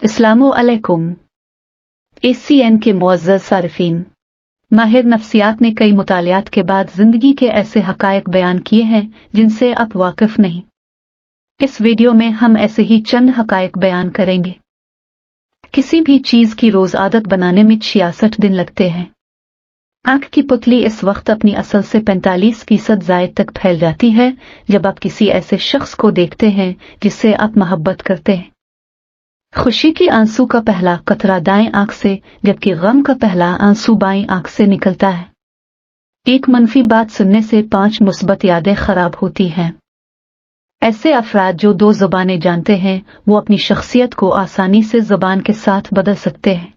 अस्सलामुअलैकुम। ACN के मुअज़्ज़ज़ सारिफीन, माहिर नफ्सियात ने कई मुतालियात के बाद जिंदगी के ऐसे हकायक बयान किए हैं जिनसे आप वाकिफ नहीं। इस वीडियो में हम ऐसे ही चंद हकायक बयान करेंगे। किसी भी चीज की रोज आदत बनाने में 66 दिन लगते हैं। आंख की पुतली इस वक्त अपनी असल से 45% ज़ायद तक फैल जाती है जब आप किसी ऐसे शख्स को देखते हैं जिससे आप मोहब्बत करते हैं। खुशी की आंसू का पहला कतरा दाएं आंख से जबकि गम का पहला आंसू बाईं आंख से निकलता है। एक मनफी बात सुनने से 5 मुस्बत यादें खराब होती हैं। ऐसे अफराद जो 2 ज़ुबानें जानते हैं वो अपनी शख्सियत को आसानी से ज़ुबान के साथ बदल सकते हैं।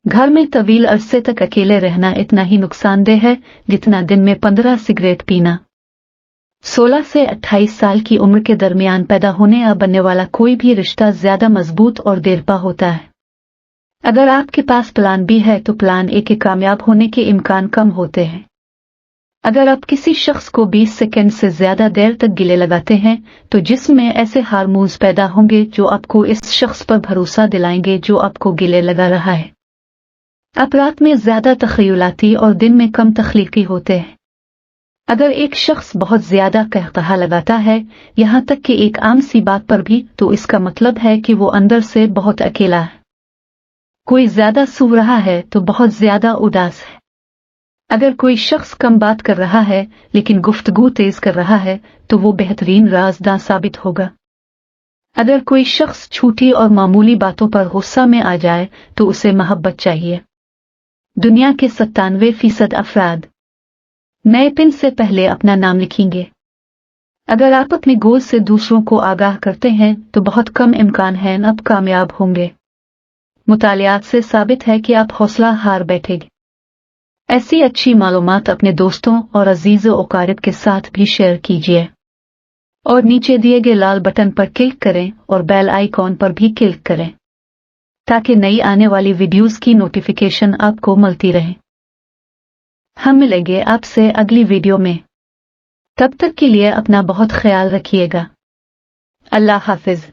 घर में तवील अरसे तक अकेले रहना इतना ही नुकसानदेह है जितना दिन में 15 सिगरेट पीना। 16 से 28 साल की उम्र के दरमियान पैदा होने या बनने वाला कोई भी रिश्ता ज्यादा मजबूत और देरपा होता है। अगर आपके पास प्लान बी है तो प्लान ए के कामयाब होने के इम्कान कम होते हैं। अगर आप किसी शख्स को 20 सेकंड से ज्यादा देर तक गिले लगाते हैं तो जिस्म में ऐसे हार्मोन्स पैदा होंगे जो आपको इस शख्स पर भरोसा दिलाएंगे जो आपको गिले लगा रहा है। आप रात में ज्यादा तखयलाती और दिन में कम तख्लीकी होते हैं। अगर एक शख्स बहुत ज्यादा कहकहा लगाता है यहाँ तक कि एक आम सी बात पर भी तो इसका मतलब है कि वो अंदर से बहुत अकेला है। कोई ज्यादा सो रहा है तो बहुत ज्यादा उदास है। अगर कोई शख्स कम बात कर रहा है लेकिन गुफ्तगू तेज कर रहा है तो वो बेहतरीन राज़दां साबित होगा। अगर कोई शख्स छोटी और मामूली बातों पर गुस्सा में आ जाए तो उसे मोहब्बत चाहिए। दुनिया के 97% अफराद नए पिन से पहले अपना नाम लिखेंगे। अगर आप अपने गोल से दूसरों को आगाह करते हैं तो बहुत कम इम्कान है आप कामयाब होंगे। मुतालियात से साबित है कि आप हौसला हार बैठेंगे। ऐसी अच्छी मालूमात अपने दोस्तों और अजीज़ो अकारिब के साथ भी शेयर कीजिए और नीचे दिए गए लाल बटन पर क्लिक करें और बेल आइकॉन पर भी क्लिक करें ताकि नई आने वाली वीडियोस की नोटिफिकेशन आपको मिलती रहे। हम मिलेंगे आपसे अगली वीडियो में। तब तक के लिए अपना बहुत ख्याल रखिएगा। अल्लाह हाफिज।